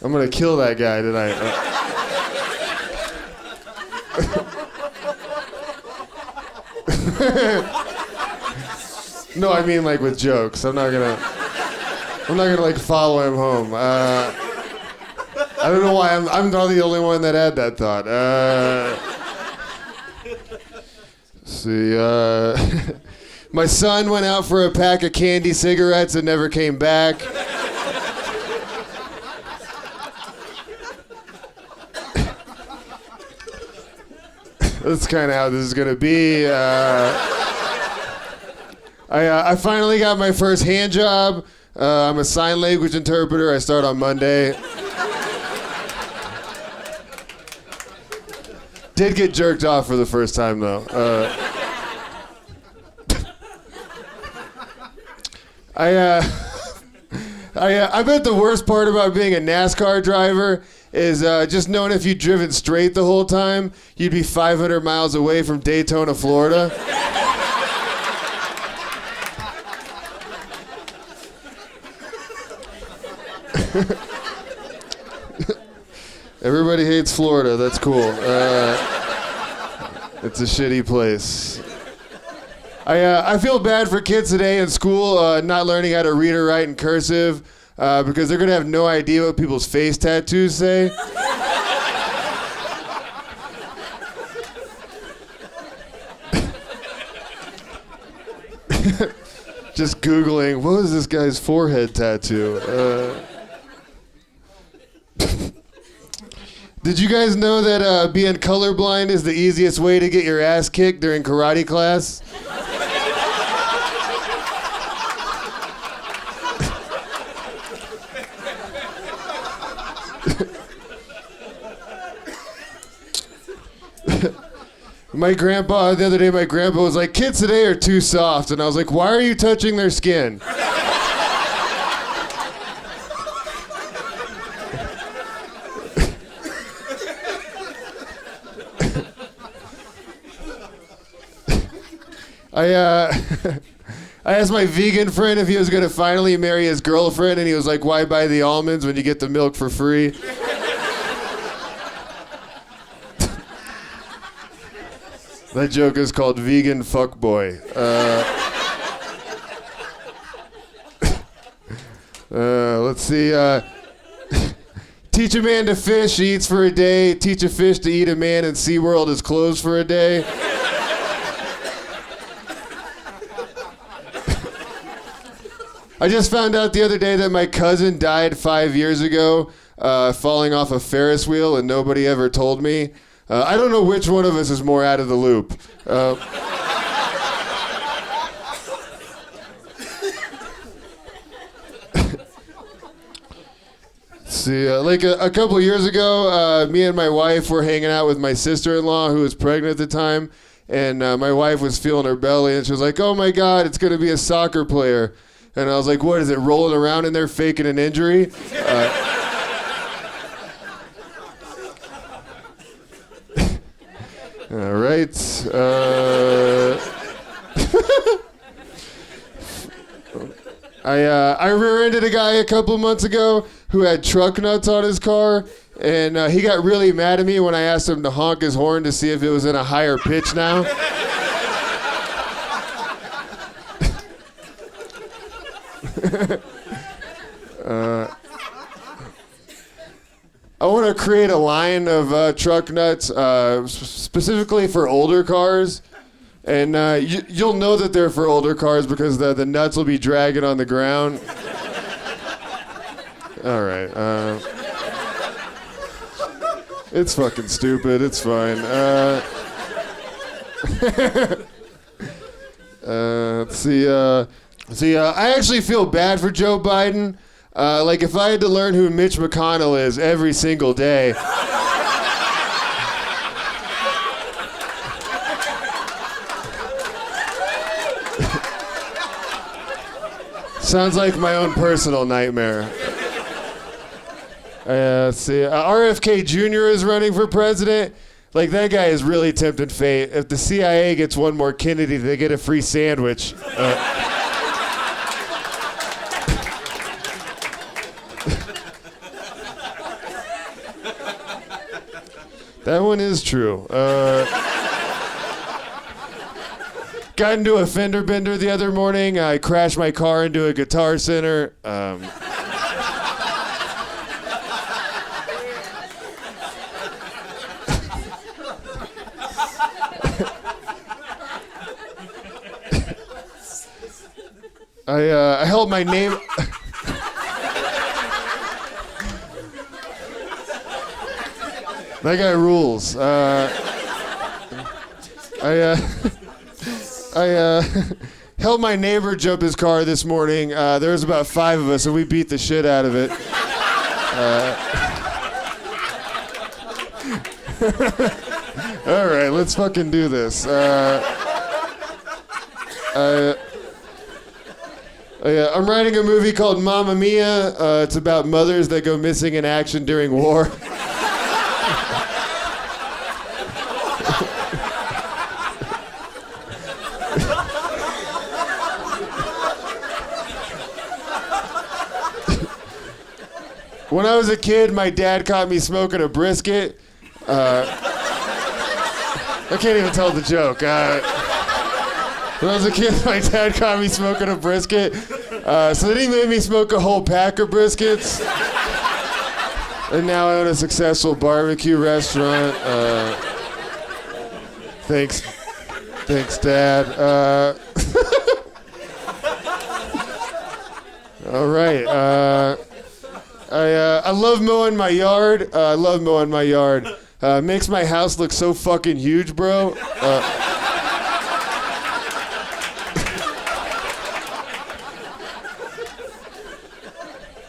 I'm gonna kill that guy tonight. No, I mean like with jokes. I'm not gonna like follow him home. I don't know why I'm not the only one that had that thought. See, my son went out for a pack of candy cigarettes and never came back. That's kind of how this is gonna be. I finally got my first hand job. I'm a sign language interpreter. I start on Monday. Did get jerked off for the first time though. I bet the worst part about being a NASCAR driver is just knowing if you'd driven straight the whole time, you'd be 500 miles away from Daytona, Florida. Everybody hates Florida. That's cool. It's a shitty place. I feel bad for kids today in school not learning how to read or write in cursive because they're going to have no idea what people's face tattoos say. Just Googling, what was this guy's forehead tattoo? Did you guys know that being colorblind is the easiest way to get your ass kicked during karate class? My grandpa, the other day, my grandpa was like, kids today are too soft. And I was like, why are you touching their skin? I asked my vegan friend if he was going to finally marry his girlfriend, and he was like, why buy the almonds when you get the milk for free? That joke is called Vegan Fuckboy. Let's see. Teach a man to fish, he eats for a day. Teach a fish to eat a man, and SeaWorld is closed for a day. I just found out the other day that my cousin died 5 years ago, falling off a Ferris wheel, and nobody ever told me. I don't know which one of us is more out of the loop. See, like a couple years ago, me and my wife were hanging out with my sister-in-law, who was pregnant at the time, and my wife was feeling her belly, and she was like, oh my God, it's gonna be a soccer player. And I was like, what is it, rolling around in there faking an injury? All right. I rear-ended a guy a couple months ago who had truck nuts on his car, and he got really mad at me when I asked him to honk his horn to see if it was in a higher pitch now. I want to create a line of truck nuts specifically for older cars, and you'll know that they're for older cars because the nuts will be dragging on the ground. All right. It's fucking stupid. It's fine. Let's see. I actually feel bad for Joe Biden. Like, if I had to learn who Mitch McConnell is every single day. Sounds like my own personal nightmare. Let's see. RFK Jr. is running for president. Like, that guy is really tempting fate. If the CIA gets one more Kennedy, they get a free sandwich. That one is true. Got into a fender bender the other morning. I crashed my car into a Guitar Center. I held my name. That guy rules. I held my neighbor jump his car this morning. There was about 5 of us, and we beat the shit out of it. All right, let's fucking do this. I'm writing a movie called Mamma Mia. It's about mothers that go missing in action during war. When I was a kid, my dad caught me smoking a brisket. I can't even tell the joke. When I was a kid, my dad caught me smoking a brisket. So then he made me smoke a whole pack of briskets. And now I own a successful barbecue restaurant. Thanks, Dad. All right. I love mowing my yard. Makes my house look so fucking huge, bro.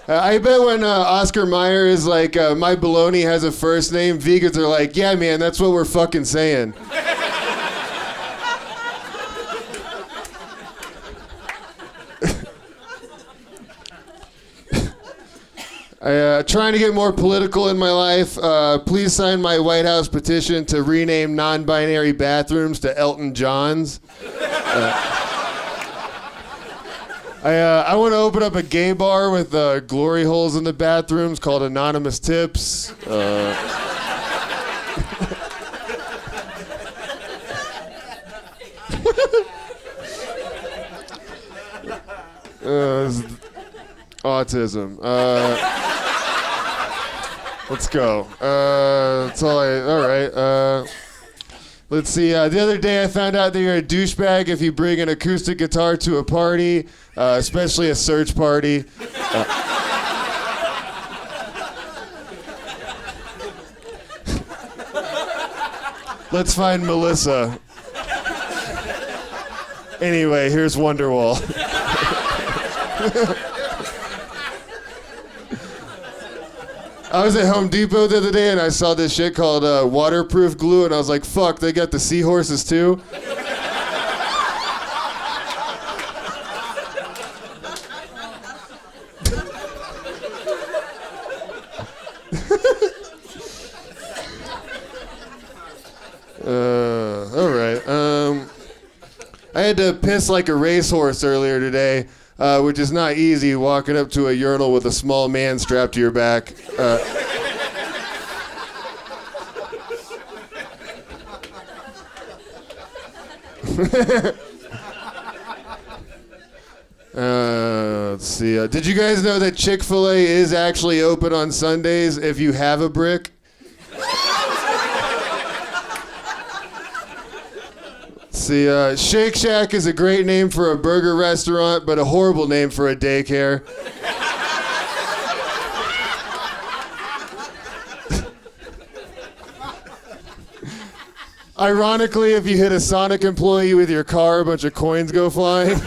I bet when Oscar Mayer is like, my baloney has a first name, vegans are like, yeah, man, that's what we're fucking saying. Trying to get more political in my life. Please sign my White House petition to rename non-binary bathrooms to Elton John's. I want to open up a gay bar with glory holes in the bathrooms called Anonymous Tips. Autism. Let's go. That's all right. Let's see. The other day I found out that you're a douchebag if you bring an acoustic guitar to a party, especially a search party. Let's find Melissa. Anyway, here's Wonderwall. I was at Home Depot the other day and I saw this shit called waterproof glue and I was like, fuck, they got the seahorses too? All right. I had to piss like a racehorse earlier today. Which is not easy, walking up to a urinal with a small man strapped to your back. Let's see. Did you guys know that Chick-fil-A is actually open on Sundays if you have a brick? See, Shake Shack is a great name for a burger restaurant, but a horrible name for a daycare. Ironically, if you hit a Sonic employee with your car, a bunch of coins go flying.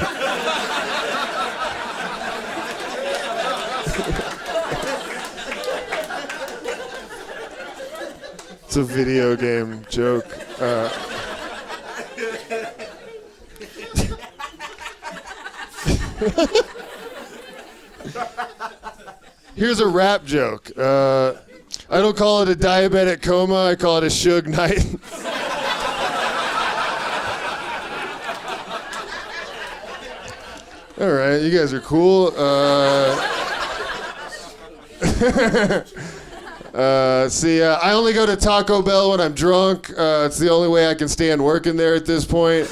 It's a video game joke. Here's a rap joke. I don't call it a diabetic coma, I call it a Suge Knight. All right, you guys are cool. See, I only go to Taco Bell when I'm drunk. It's the only way I can stand working there at this point.